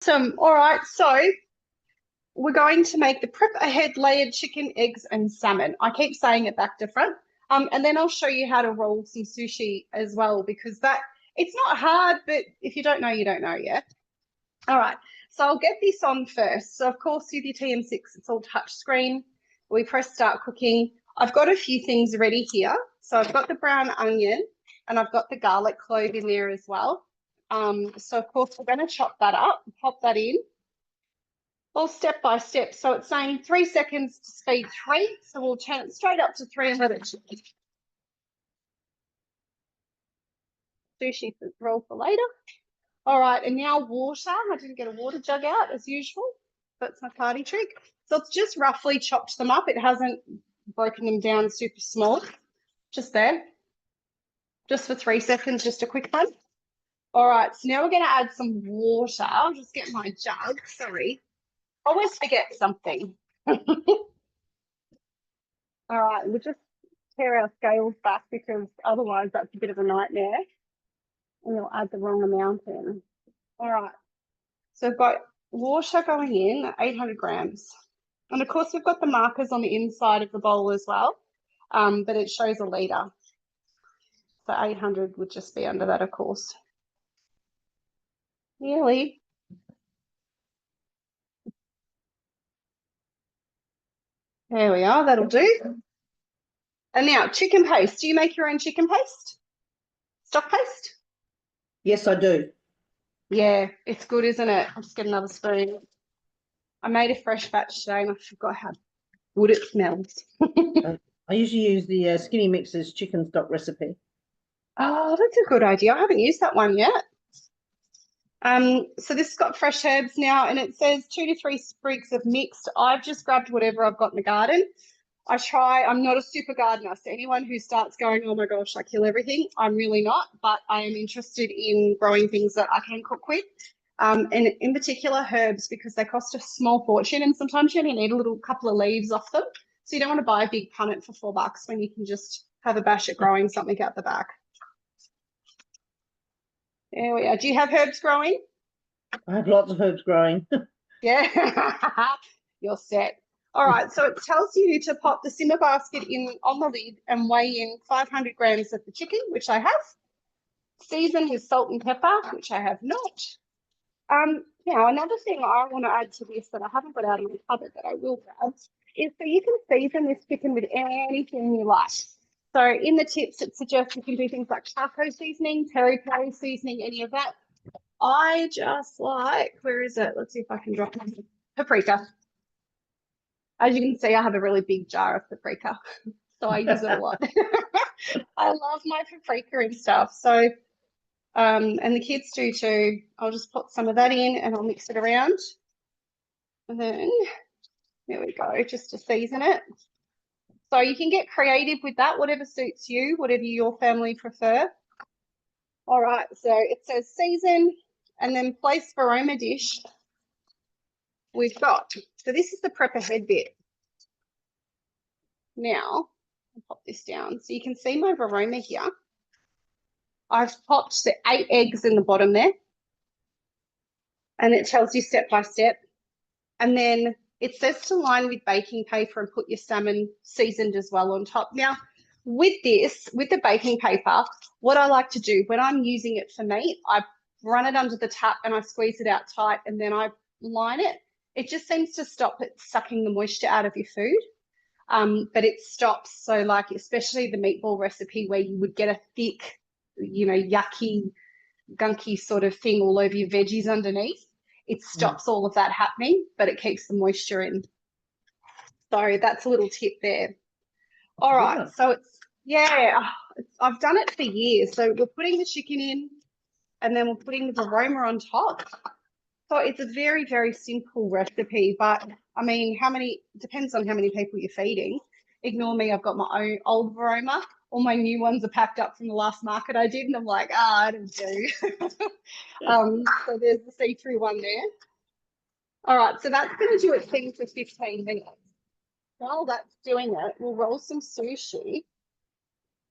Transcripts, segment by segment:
All right, so we're going to make the prep ahead layered chicken, eggs, and salmon. I keep saying it back to front. And then I'll show you how to roll some sushi as well, because it's not hard, but if you don't know, you don't know yet. All right, so I'll get this on first. So of course, with your TM6, it's all touch screen. We press start cooking. I've got a few things ready here. So I've got the brown onion and I've got the garlic clove in there as well. So of course, we're going to chop that up, pop that in, all step by step. So it's saying 3 seconds to speed 3. So we'll turn it straight up to 3 and let it sushi roll for later. All right, and now water. I didn't get a water jug out as usual. That's my party trick. So it's just roughly chopped them up. It hasn't broken them down super small. Just there. Just for 3 seconds, just a quick one. All right, so now we're going to add some water. I'll just get my jug. Sorry. Always forget something. All right, we'll just tear our scales back because otherwise that's a bit of a nightmare. And you'll add the wrong amount in. All right, so I've got water going in, 800 grams. And of course, we've got the markers on the inside of the bowl as well, but it shows a litre. So 800 would just be under that, of course. Nearly. There we are, that'll do. And now, chicken paste. Do you make your own chicken paste? Stock paste? Yes, I do. Yeah, it's good, isn't it? I'll just get another spoon. I made a fresh batch today and I forgot how good it smells. I usually use the Skinny Mixers chicken stock recipe. Oh, that's a good idea. I haven't used that one yet. So this has got fresh herbs now, and it says 2 to 3 sprigs of mixed. I've just grabbed whatever I've got in the garden. I'm not a super gardener, so anyone who starts going, oh my gosh, I kill everything, I'm really not, but I am interested in growing things that I can cook with. And in particular herbs, because they cost a small fortune, and sometimes you only need a little couple of leaves off them. So you don't want to buy a big punnet for $4 when you can just have a bash at growing something out the back. There we are. Do you have herbs growing? I have lots of herbs growing. Yeah, you're set. All right, so it tells you to pop the simmer basket in on the lid and weigh in 500 grams of the chicken, which I have. Season with salt and pepper, which I have not. Now, another thing I want to add to this that I haven't got out of my cupboard that I will grab is so you can season this chicken with anything you like. So in the tips, it suggests you can do things like charcoal seasoning, peri seasoning, any of that. I just like, where is it? Let's see if I can drop it. Paprika. As you can see, I have a really big jar of paprika, so I use it a lot. I love my paprika and stuff. So, and the kids do too. I'll just put some of that in and I'll mix it around. And then, there we go, just to season it. So you can get creative with that, whatever suits you, whatever your family prefer. All right, so it says season and then place aroma dish. We've got, so this is the prep ahead bit. Now, I'll pop this down. So you can see my aroma here. I've popped the 8 eggs in the bottom there. And it tells you step by step. And then it says to line with baking paper and put your salmon seasoned as well on top. Now, with this, with the baking paper, what I like to do when I'm using it for meat, I run it under the tap and I squeeze it out tight and then I line it. It just seems to stop it sucking the moisture out of your food. But it stops, so like especially the meatball recipe where you would get a thick, yucky, gunky sort of thing all over your veggies underneath. It stops all of that happening, but it keeps the moisture in. So that's a little tip there. All right, so I've done it for years. So we're putting the chicken in and then we're putting the aroma on top. So it's a very, very simple recipe, but I mean, depends on how many people you're feeding. Ignore me, I've got my own old aroma. All my new ones are packed up from the last market I did, and I'm like, I don't do. So there's the see-through one there. All right, so that's going to do its thing for 15 minutes. While that's doing it, we'll roll some sushi.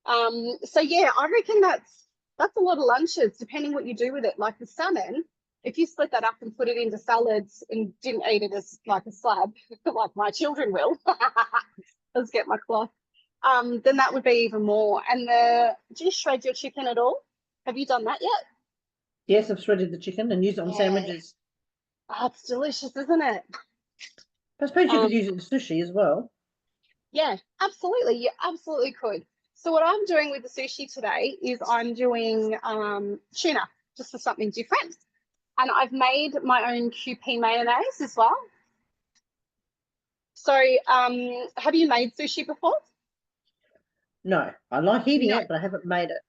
So yeah, I reckon that's a lot of lunches, depending what you do with it. Like the salmon, If you split that up and put it into salads and didn't eat it as like a slab, like my children will, let's get my cloth, then that would be even more. And do you shred your chicken at all? Have you done that yet? Yes, I've shredded the chicken and used it on Yeah. sandwiches. Oh, it's delicious, isn't it? I suppose you could use it in sushi as well. Yeah, absolutely. You absolutely could. So what I'm doing with the sushi today is I'm doing tuna, just for something different. And I've made my own QP mayonnaise as well. So have you made sushi before? No, I like eating No. it, but I haven't made it.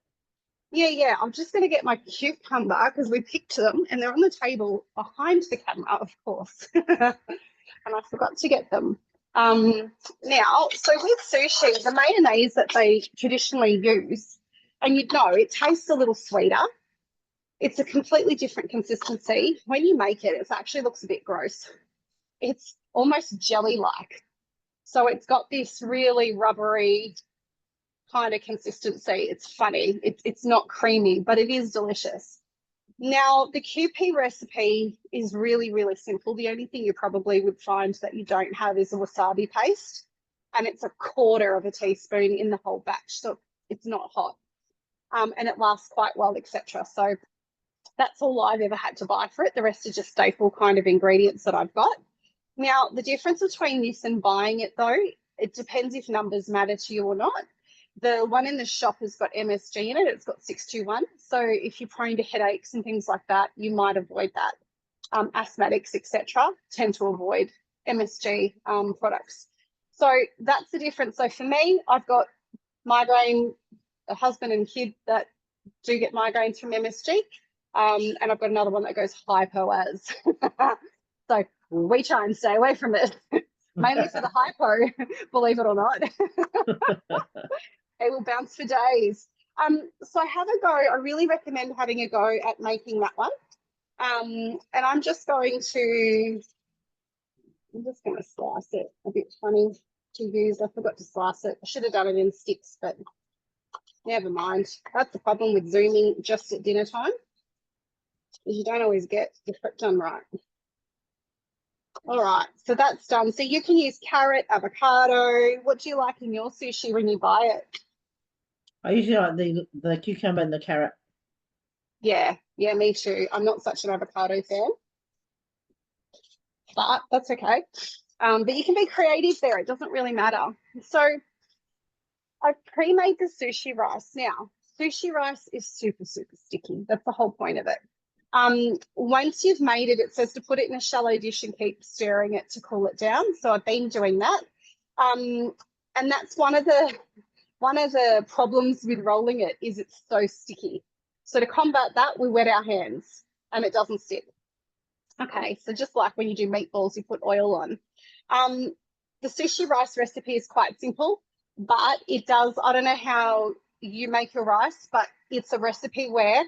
Yeah. I'm just going to get my cucumber because we picked them and they're on the table behind the camera, of course. And I forgot to get them. Now, so with sushi, the mayonnaise that they traditionally use, and you'd know it tastes a little sweeter. It's a completely different consistency. When you make it, it actually looks a bit gross. It's almost jelly-like. So it's got this really rubbery kind of consistency. It's funny. It's not creamy, but it is delicious. Now, the QP recipe is really, really simple. The only thing you probably would find that you don't have is a wasabi paste, and it's 1/4 of a teaspoon in the whole batch, so it's not hot, and it lasts quite well, etc. So that's all I've ever had to buy for it. The rest are just staple kind of ingredients that I've got. Now, the difference between this and buying it, though, it depends if numbers matter to you or not. The one in the shop has got MSG in it. It's got 621. So if you're prone to headaches and things like that, you might avoid that. Asthmatics, etc., tend to avoid MSG products. So that's the difference. So for me, I've got migraine, a husband and kid that do get migraines from MSG. And I've got another one that goes hypo as. So we try and stay away from it, mainly for the hypo, believe it or not. It will bounce for days. So have a go. I really recommend having a go at making that one. And I'm just going to slice it. A bit funny to use. I forgot to slice it. I should have done it in sticks, but never mind. That's the problem with Zooming just at dinner time, is you don't always get the prep done right. All right, so that's done. So you can use carrot, avocado. What do you like in your sushi when you buy it? I usually like the cucumber and the carrot. Yeah, me too. I'm not such an avocado fan, but that's okay. But you can be creative there. It doesn't really matter. So I've pre-made the sushi rice. Now, sushi rice is super, super sticky. That's the whole point of it. Once you've made it, it says to put it in a shallow dish and keep stirring it to cool it down. So I've been doing that. And that's one of the problems with rolling it is it's so sticky. So to combat that, we wet our hands and it doesn't stick. Okay, so just like when you do meatballs, you put oil on. The sushi rice recipe is quite simple, but it does, I don't know how you make your rice, but it's a recipe where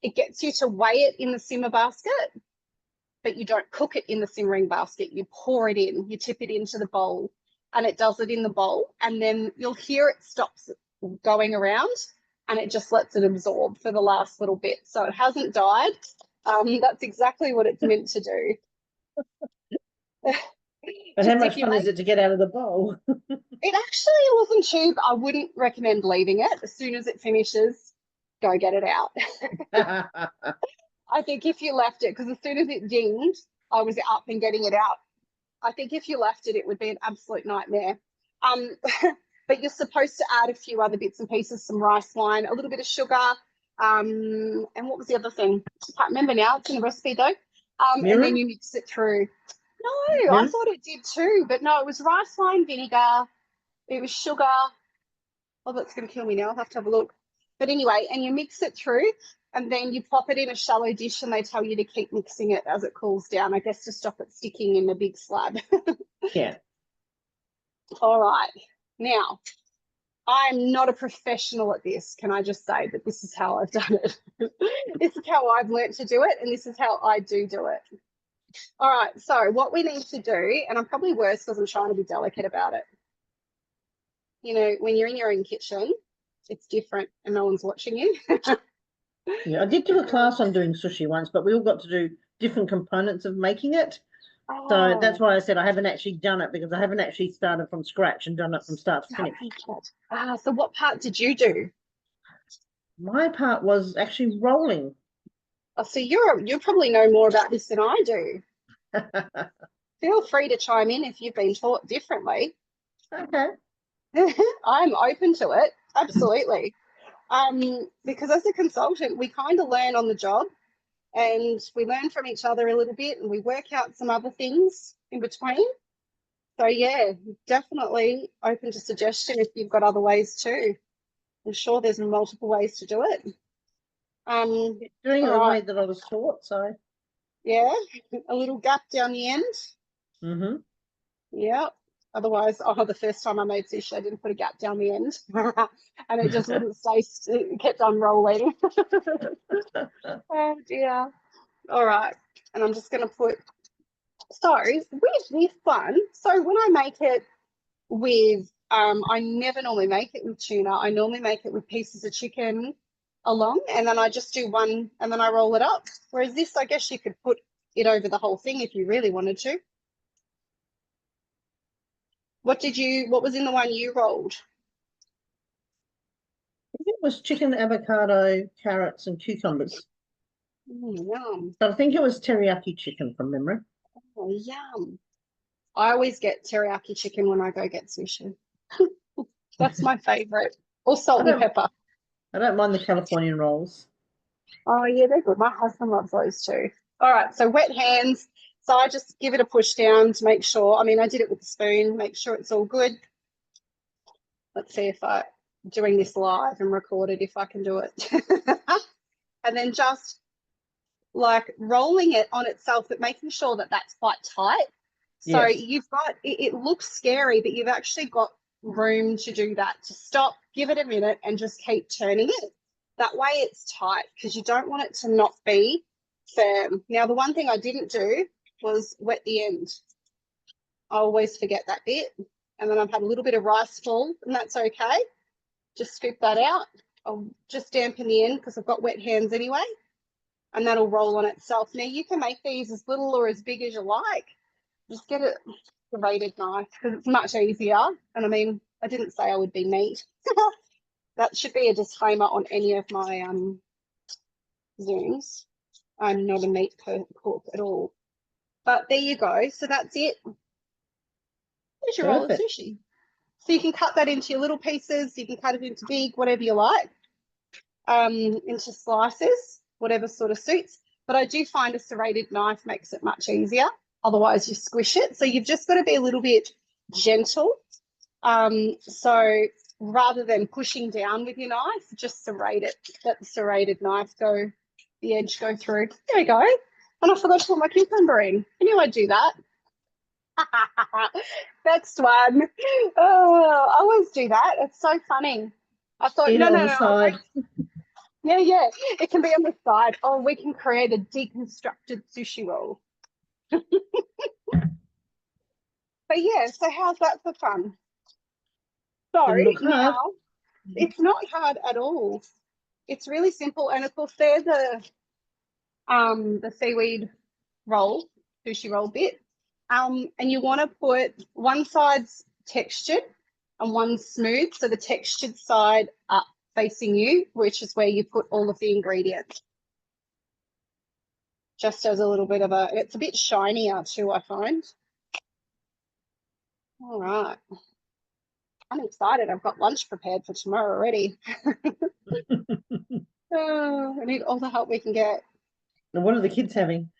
it gets you to weigh it in the simmer basket, but you don't cook it in the simmering basket. You pour it in, you tip it into the bowl, and it does it in the bowl, and then you'll hear it stops going around, and it just lets it absorb for the last little bit. So it hasn't died. That's exactly what it's meant to do. And how much fun is it to get out of the bowl? It actually wasn't too, I wouldn't recommend leaving it. As soon as it finishes, go get it out. I think if you left it, because as soon as it dinged, I was up and getting it out. I think if you left it, it would be an absolute nightmare. But you're supposed to add a few other bits and pieces, some rice wine, a little bit of sugar, and what was the other thing? I can't remember now. It's in the recipe though. And then you mix it through. No, I thought it did too, but no, it was rice wine, vinegar. It was sugar. Oh, that's going to kill me now. I'll have to have a look. But anyway, and you mix it through, and then you pop it in a shallow dish, and they tell you to keep mixing it as it cools down, I guess, to stop it sticking in the big slab. Yeah. All right. Now, I'm not a professional at this, can I just say, but this is how I've done it. This is how I've learned to do it, and this is how I do it. All right, so what we need to do, and I'm probably worse because I'm trying to be delicate about it. You know, when you're in your own kitchen, it's different and no one's watching you. Yeah, I did do a class on doing sushi once, but we all got to do different components of making it. So Oh, that's why I said I haven't actually done it, because I haven't actually started from scratch and done it from start to finish. so what part did you do? My part was actually rolling. Oh, so you probably know more about this than I do. Feel free to chime in if you've been taught differently. Okay. I'm open to it, absolutely. Because as a consultant, we kind of learn on the job, and we learn from each other a little bit, and we work out some other things in between. So yeah, definitely open to suggestion if you've got other ways too. I'm sure there's multiple ways to do it. Doing it All the right, way that I was taught, so. yeah, a little gap down the end. Mm-hmm. Yeah. Otherwise, the first time I made sushi, I didn't put a gap down the end, and it just wouldn't stay. It kept unrolling. Oh dear. All right, and I'm just going to put. So with this one, so when I make it with, I never normally make it with tuna. I normally make it with pieces of chicken along, and then I just do one, and then I roll it up. Whereas this, I guess you could put it over the whole thing if you really wanted to. What was in the one you rolled? It was chicken, avocado, carrots, and cucumbers. Yum. But I think it was teriyaki chicken from memory. Oh, yum. I always get teriyaki chicken when I go get sushi. That's my favorite. Or salt and pepper. I don't mind the Californian rolls. Oh, yeah, they're good. My husband loves those too. All right, so wet hands. So I just give it a push down to make sure. I mean, I did it with the spoon, make sure it's all good. Let's see if I'm doing this live and recorded, if I can do it. And then just like rolling it on itself, but making sure that that's quite tight. So Yes. you've got, it looks scary, but you've actually got room to do that, to stop, give it a minute, and just keep turning it. That way it's tight, because you don't want it to not be firm. Now, the one thing I didn't do was wet the end. I always forget that bit. And then I've had a little bit of rice fall, and that's okay. Just scoop that out. I'll just dampen the end because I've got wet hands anyway, and that'll roll on itself. Now, you can make these as little or as big as you like. Just get it serrated knife because it's much easier. And I mean, I didn't say I would be neat. That should be a disclaimer on any of my Zooms. I'm not a meat cook at all. But there you go. So that's it. There's your roll of Perfect. sushi. So you can cut that into your little pieces. You can cut it into big, whatever you like, into slices, whatever sort of suits. But I do find a serrated knife makes it much easier. Otherwise, you squish it. So you've just got to be a little bit gentle. So rather than pushing down with your knife, just serrate it. Let the serrated knife go, the edge go through. There we go. And I forgot to put my cucumber in. I knew I'd do that. Next one. Oh, I always do that. It's so funny. I thought, Eat no, it no, on the no. side. Yeah. It can be on the side. Oh, we can create a deconstructed sushi roll. But yeah, so how's that for fun? So Didn't look hard. now it's not hard at all. It's really simple, and of course there's the seaweed roll, sushi roll bit. And you want to put one side's textured and one smooth, so the textured side up facing you, which is where you put all of the ingredients. Just as a little bit of it's a bit shinier too, I find. All right. I'm excited. I've got lunch prepared for tomorrow already. Oh, I need all the help we can get. And what are the kids having?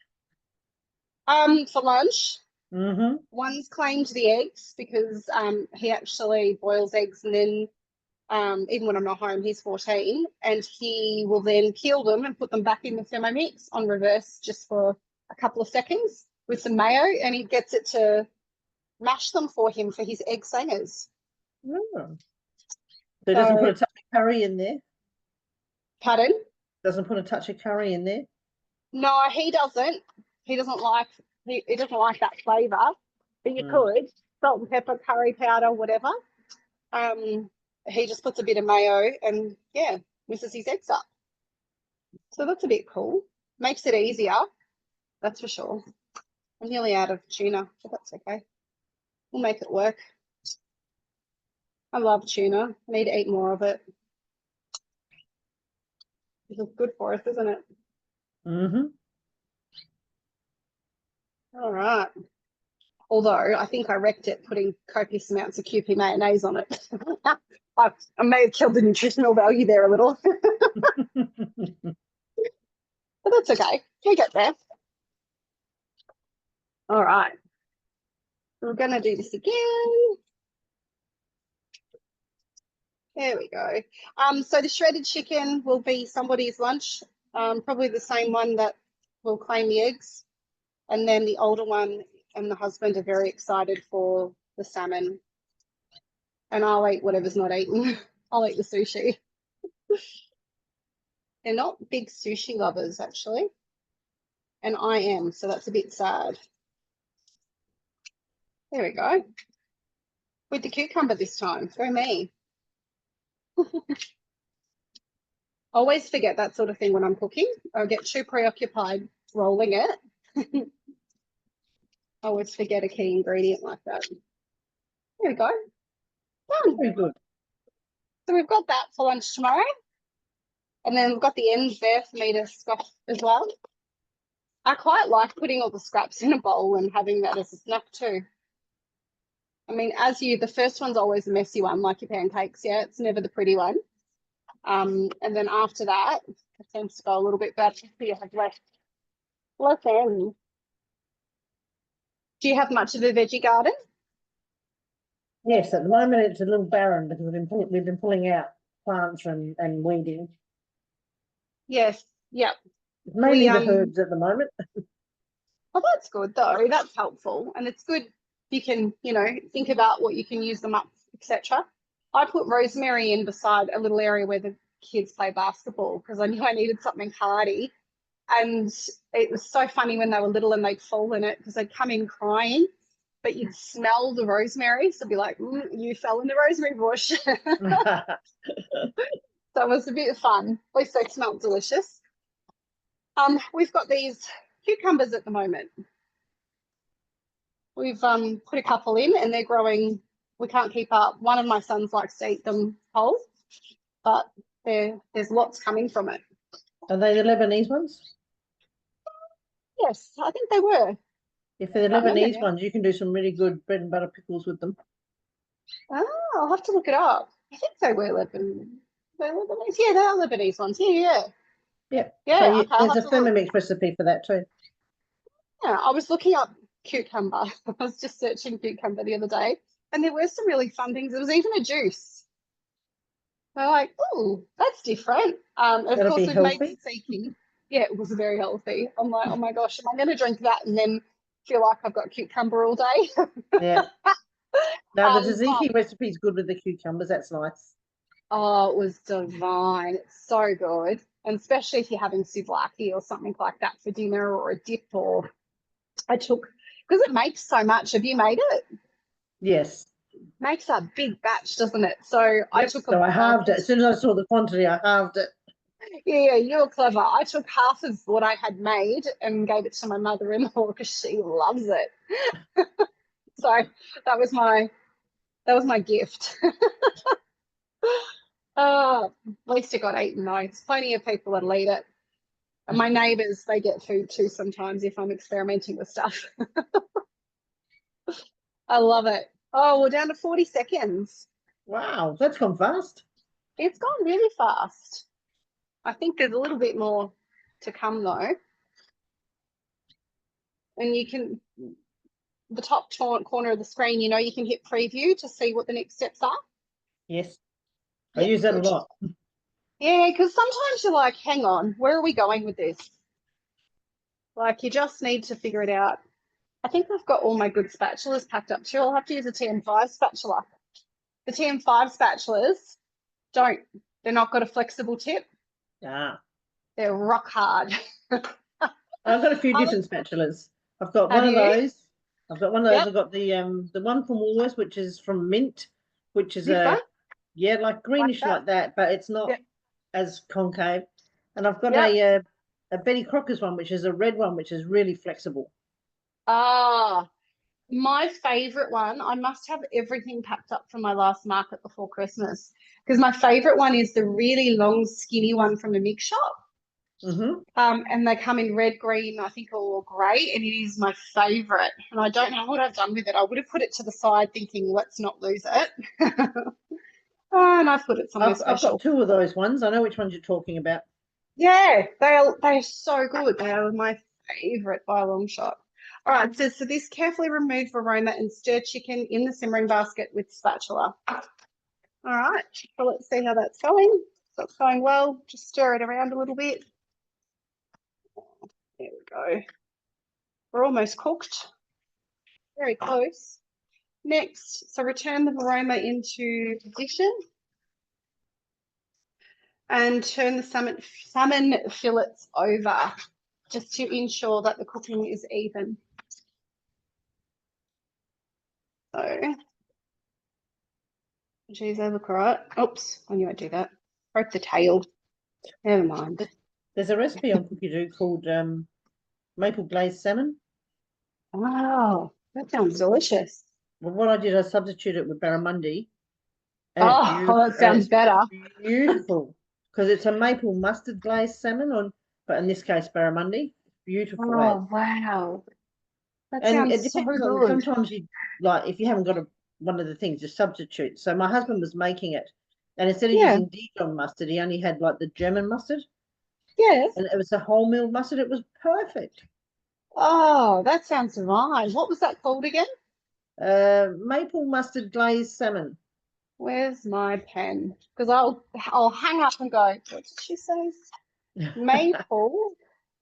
For lunch, Mm-hmm. one's claimed the eggs because he actually boils eggs, and then even when I'm not home, he's 14, and he will then peel them and put them back in the Thermomix on reverse just for a couple of seconds with some mayo, and he gets it to mash them for him for his egg sangers. Oh. So he doesn't put a touch of curry in there? Pardon? Doesn't put a touch of curry in there? No, he doesn't. He doesn't like he doesn't like that flavour. But you could salt and pepper, curry powder, whatever. He just puts a bit of mayo and misses his eggs up. So that's a bit cool. Makes it easier. that's for sure. I'm nearly out of tuna, but that's okay. We'll make it work. I love tuna. I need to eat more of it. It's good for us, isn't it? Mm-hmm. All right. Although I think I wrecked it putting copious amounts of QP mayonnaise on it. I may have killed the nutritional value there a little, but that's okay. We get there. All right. We're going to do this again. There we go. So the shredded chicken will be somebody's lunch, probably the same one that will claim the eggs. And then the older one and the husband are very excited for the salmon. And I'll eat whatever's not eaten. I'll eat the sushi. They're not big sushi lovers, actually. And I am, so that's a bit sad. There we go. With the cucumber this time. Go me. Always forget that sort of thing when I'm cooking. I get too preoccupied rolling it. I always forget a key ingredient like that. There we go. Done. Very good. So we've got that for lunch tomorrow. And then we've got the ends there for me to scoff as well. I quite like putting all the scraps in a bowl and having that as a snack too. I mean, the first one's always a messy one, like your pancakes, yeah? It's never the pretty one. And then after that, it tends to go a little bit better so you have less ends. Do you have much of a veggie garden? Yes, at the moment it's a little barren because we've been pulling out plants and weeding. Yes, yep. It's mainly the herbs at the moment. Oh, that's good though. That's helpful. And it's good you can, think about what you can use them up, etc. I put rosemary in beside a little area where the kids play basketball because I knew I needed something hardy. And it was so funny when they were little and they'd fall in it because they'd come in crying, but you'd smell the rosemary. So it'd be like, you fell in the rosemary bush. So it was a bit of fun. At least they smelled delicious. We've got these cucumbers at the moment. We've put a couple in and they're growing. We can't keep up. One of my sons likes to eat them whole, but there's lots coming from it. Are they the Lebanese ones? Yes, I think they were. If they're the Lebanese ones, you can do some really good bread and butter pickles with them. Oh, I'll have to look it up. I think they were Lebanese. Lebanese. Yeah, they are Lebanese ones. Yeah. Yeah. So okay, there's a Thermomix recipe for that too. Yeah, I was looking up cucumber. I was just searching cucumber the other day, and there were some really fun things. There was even a juice. They're like, oh, that's different. Of course, we've made tzatziki. Yeah, it was very healthy. I'm like, oh my gosh, am I going to drink that and then feel like I've got cucumber all day? Yeah. Now the tzatziki recipe is good with the cucumbers. That's nice. Oh, it was divine. It's so good. And especially if you're having souvlaki or something like that for dinner or a dip or because it makes so much. Have you made it? Yes. Makes a big batch, doesn't it? So I took I halved it. As soon as I saw the quantity, I halved it. Yeah, you're clever. I took half of what I had made and gave it to my mother-in-law because she loves it. So that was my gift. At least it got eaten though. There's plenty of people that'll eat it. And my neighbours, they get food too sometimes if I'm experimenting with stuff. I love it. Oh, we're down to 40 seconds. Wow, that's gone fast. It's gone really fast. I think there's a little bit more to come though. And you can, the top corner of the screen, you can hit preview to see what the next steps are. Yes. I use that a lot. Yeah, because sometimes you're like, hang on, where are we going with this? Like, you just need to figure it out. I think I've got all my good spatulas packed up too. I'll have to use a TM5 spatula. The TM5 spatulas they're not got a flexible tip. Ah. They're rock hard. I've got a few different spatulas. I've got one of those. I've got one of those. Yep. I've got the one from Woolworths, which is from Mint, which is like greenish like that, but it's not as concave. And I've got a Betty Crocker's one, which is a red one, which is really flexible. Ah, my favorite one, I must have everything packed up for my last market before Christmas because my favorite one is the really long, skinny one from the mix shop. Mm-hmm. And they come in red, green, I think, or grey, and it is my favorite. And I don't know what I've done with it. I would have put it to the side thinking, let's not lose it. Oh, and I've put it somewhere I've special. got two of those ones. I know which ones you're talking about. Yeah, they're so good. They are my favorite by a long shot. All right, so this carefully remove aroma and stir chicken in the simmering basket with spatula. All right, so let's see how that's going. So it's going well. Just stir it around a little bit. There we go. We're almost cooked. Very close. Next, so return the aroma into position and turn the salmon fillets over just to ensure that the cooking is even. So, geez, they look all right. Oops, I knew I'd do that. Broke the tail. Never mind. There's a recipe on Cookie Do called maple glazed salmon. Wow, that sounds delicious. Well, what I did, I substituted it with barramundi. And it's Oh, beautiful. that sounds better. Beautiful. Because it's a maple mustard glazed salmon but in this case barramundi. Beautiful. Oh, wow. That And it sounds so depends on, good. sometimes you like if you haven't got one of the things, you substitute. So my husband was making it, and instead of Yeah, using Dijon mustard, he only had like the German mustard, yes. and it was a wholemeal mustard. It was perfect. Oh, that sounds divine. What was that called again? Maple mustard glazed salmon. Where's my pen? Because I'll hang up and go, what did she say? Maple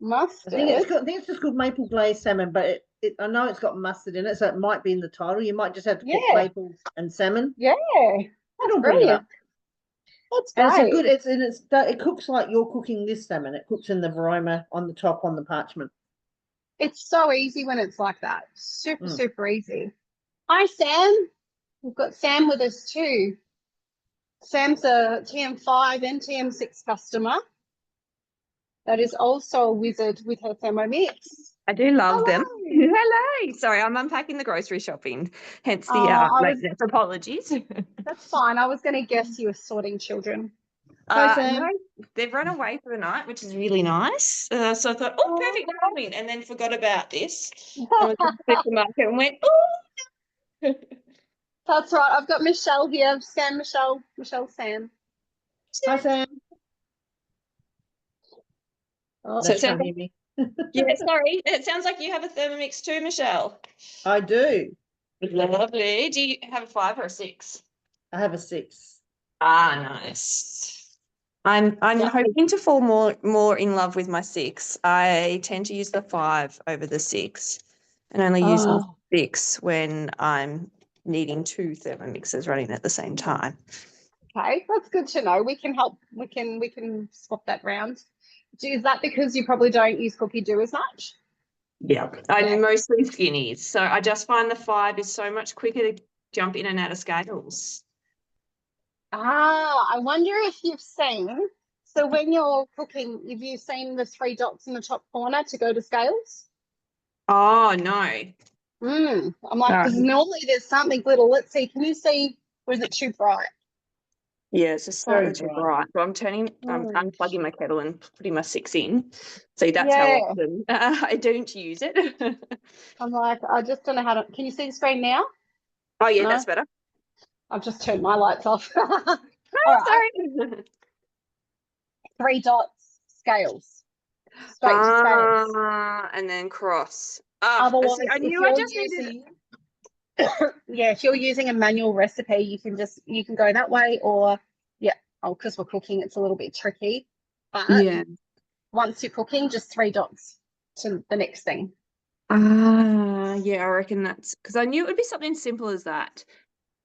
mustard. I think it's just called maple glazed salmon, but I know it's got mustard in it, so it might be in the title. You might just have to put maple and salmon. Yeah, that's It'll bring it up. brilliant. That's And it's a great. good. It cooks like you're cooking this salmon. It cooks in the varoma on the top on the parchment. It's so easy when it's like that. Super, Mm. super easy. Hi, Sam. We've got Sam with us too. Sam's a TM5 and TM6 customer that is also a wizard with her Thermomix. I do love them. Hello. Hello. Sorry, I'm unpacking the grocery shopping. Hence the lateness. Apologies. That's fine. I was going to guess you were sorting children. Hi, Sam. No, they've run away for the night, which is really nice. So I thought, oh, perfect timing, and then forgot about this. I was at the supermarket and went, oh. That's right. I've got Michelle here. Sam, Michelle, Sam. Hi, Sam. Oh, So she can't hear me. yeah, sorry. It sounds like you have a Thermomix too, Michelle. I do. Lovely. Do you have a 5 or a 6? I have a 6. Ah, nice. I'm hoping to fall more in love with my 6. I tend to use the 5 over the 6, and only use my 6 when I'm needing 2 Thermomixes running at the same time. Okay, that's good to know. We can help. We can swap that round. Is that because you probably don't use Cookie Do as much? Yeah, I'm mostly skinnies, so I just find the 5 is so much quicker to jump in and out of scales. I wonder if you've seen. So when you're cooking, have you seen the 3 dots in the top corner to go to scales? Oh no. I'm like, because normally there's something little. Let's see. Can you see? Or is it too bright? Yeah, it's just slightly too bright. So I'm unplugging my kettle and putting my 6 in. So that's how often I don't use it. I'm like, I just don't know how to. Can you see the screen now? Oh yeah, that's better. I've just turned my lights off. All right. Sorry. 3 dots, scales. Straight to scales. And then cross. Otherwise, see, I knew I just needed. Yeah, if you're using a manual recipe, you can go that way, or because we're cooking, it's a little bit tricky. But once you're cooking, just 3 dots to the next thing. Yeah, I reckon that's because I knew it would be something simple as that.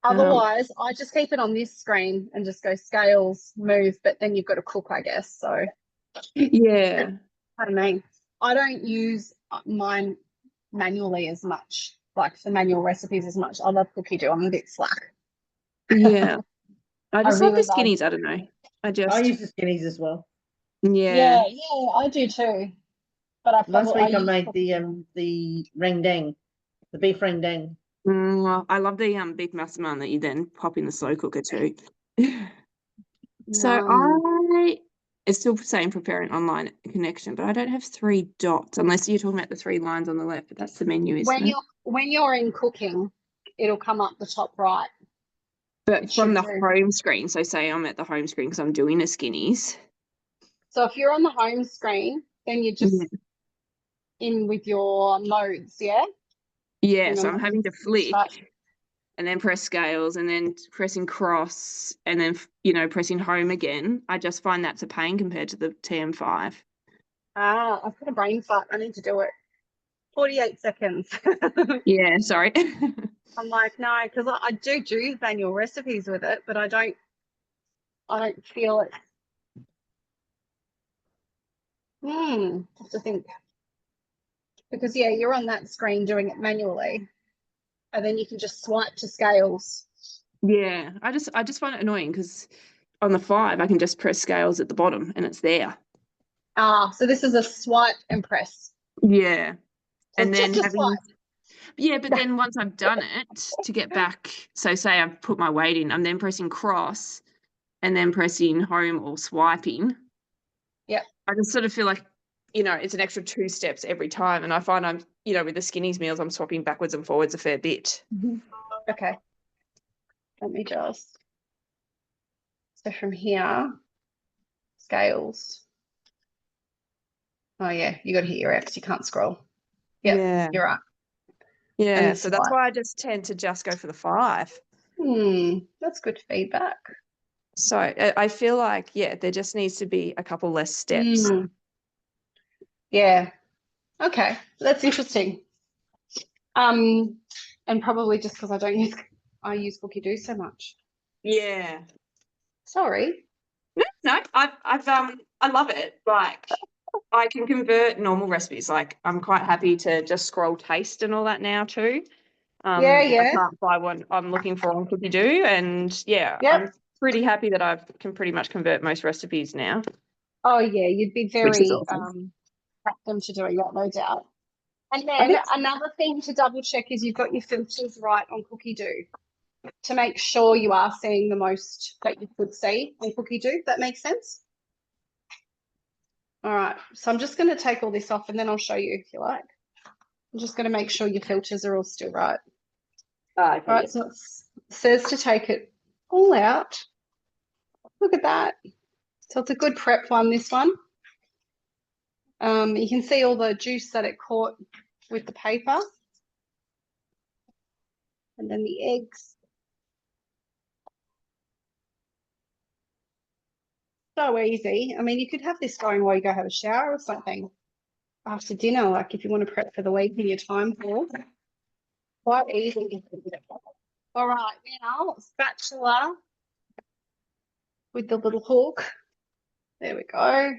Otherwise, I just keep it on this screen and just go scales, move, but then you've got to cook, I guess. So yeah, I don't know. I don't use mine manually as much, like the manual recipes as much. I love Cookie Do. I'm a bit slack. Yeah, I just really love the skinnies. I don't know. I use the skinnies as well. Yeah. Yeah, I do too. But Last week I use made the rendang, the beef rendang. I love the beef massaman that you then pop in the slow cooker too. So it's still saying preparing online connection, but I don't have 3 dots unless you're talking about the 3 lines on the left, but that's the menu, isn't it? when you're in cooking, it'll come up the top right. But from the do. home screen, so say I'm at the home screen because I'm doing a skinnies. So if you're on the home screen, then you're just in with your modes, yeah? Yeah, Hang so on, I'm let me having to switch flick that. and then press scales and then pressing cross and then, you know, pressing home again. I just find that's a pain compared to the TM5. I've got a brain fart. I need to do it. 48 seconds. Yeah, sorry. I'm like, no, because I do manual recipes with it, but I don't feel it. Have to think. Because yeah, you're on that screen doing it manually, and then you can just swipe to scales. Yeah, I just find it annoying because on the 5 I can just press scales at the bottom and it's there. So this is a swipe and press. Yeah. So And it's then just a having swipe. Yeah, but then once I've done it to get back, so say I've put my weight in, I'm then pressing cross and then pressing home or swiping. Yeah. I just sort of feel like, you know, it's an extra 2 steps every time. And I find I'm, you know, with the skinnies meals, I'm swapping backwards and forwards a fair bit. Okay. Let me just. So from here, scales. Oh yeah, you got to hit your X. You can't scroll. Yep, Yeah. you're right. Yeah. And So that's swipe. why I just tend to just go for the 5. That's good feedback. So I feel like, yeah, there just needs to be a couple less steps. Yeah. Okay, that's interesting. And probably just because I use Cookie Do so much. Yeah. Sorry. No, I love it. Like I can convert normal recipes. Like I'm quite happy to just scroll taste and all that now too. If I Yeah. can't find what I'm looking for on Cookie Do, and yeah, Yep. I'm pretty happy that I can pretty much convert most recipes now, Oh yeah, you'd be which is very awesome. accustomed to doing that, no doubt. And I then think another thing to double check is you've got your filters right on Cookie Do to make sure you are seeing the most that you could see on Cookie Do. That makes sense? All right, so I'm just going to take all this off and then I'll show you if you like. I'm just going to make sure your filters are all still right. okay, All right, so it says to take it all out. Look at that. So it's a good prep one, this one. You can see all the juice that it caught with the paper. And then the eggs. So easy. I mean, you could have this going while you go have a shower or something after dinner, like if you want to prep for the week in your time for. Quite easy. All right, now spatula with the little hook. There we go.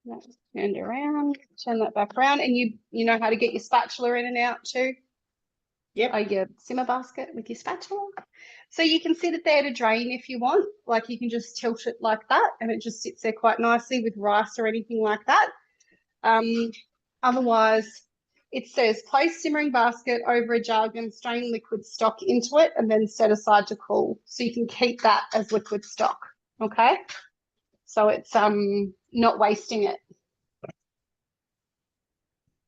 That's turned around. Turn that back around, and you know how to get your spatula in and out too. Yep. Your simmer basket with your spatula. So you can sit it there to drain if you want. Like you can just tilt it like that, and it just sits there quite nicely with rice or anything like that. Otherwise, it says place simmering basket over a jug and strain liquid stock into it and then set aside to cool. So you can keep that as liquid stock. Okay. So it's not wasting it.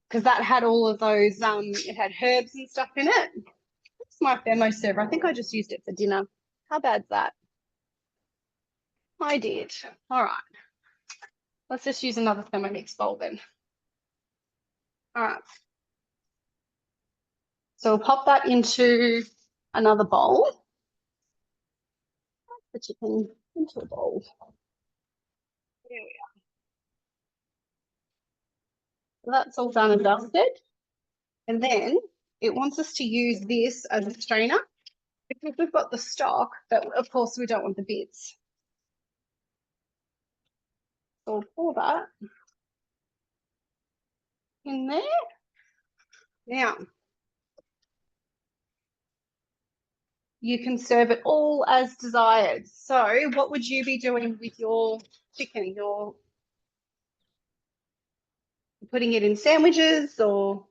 Because that had all of those, it had herbs and stuff in it. It's my thermo server. I think I just used it for dinner. How bad's that? I did. All right. Let's just use another Thermomix bowl then. All right. So we'll pop that into another bowl. The chicken into a bowl. There we are. So that's all done and dusted. And then it wants us to use this as a strainer because we've got the stock, but of course we don't want the bits. So we'll pour that in there. Now, you can serve it all as desired. So what would you be doing with your chicken? You're putting it in sandwiches or,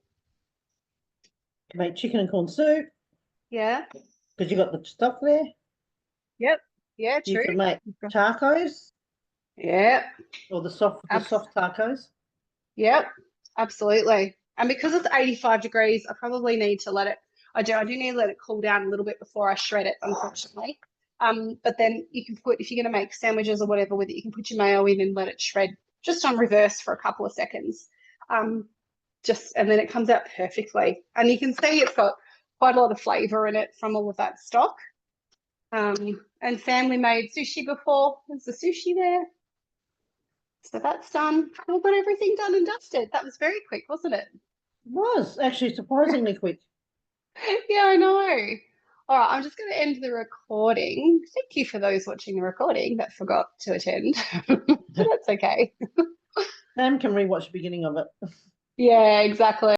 Make chicken and corn soup yeah? because you got the stuff there. Yep. Yeah, You true. could make tacos Yeah. or the soft tacos. Yep. Absolutely. And because it's 85 degrees, I probably need to let it, I do need to let it cool down a little bit before I shred it, unfortunately. But then you can put, if you're going to make sandwiches or whatever with it, you can put your mayo in and let it shred just on reverse for a couple of seconds. And then it comes out perfectly. And you can see it's got quite a lot of flavor in it from all of that stock. And Sam, we made sushi before. There's the sushi there. So that's done. We've got everything done and dusted. That was very quick, wasn't it? It was actually surprisingly quick. Yeah, I know. All right, I'm just going to end the recording. Thank you for those watching the recording that forgot to attend. That's okay. Sam can rewatch the beginning of it. Yeah, exactly.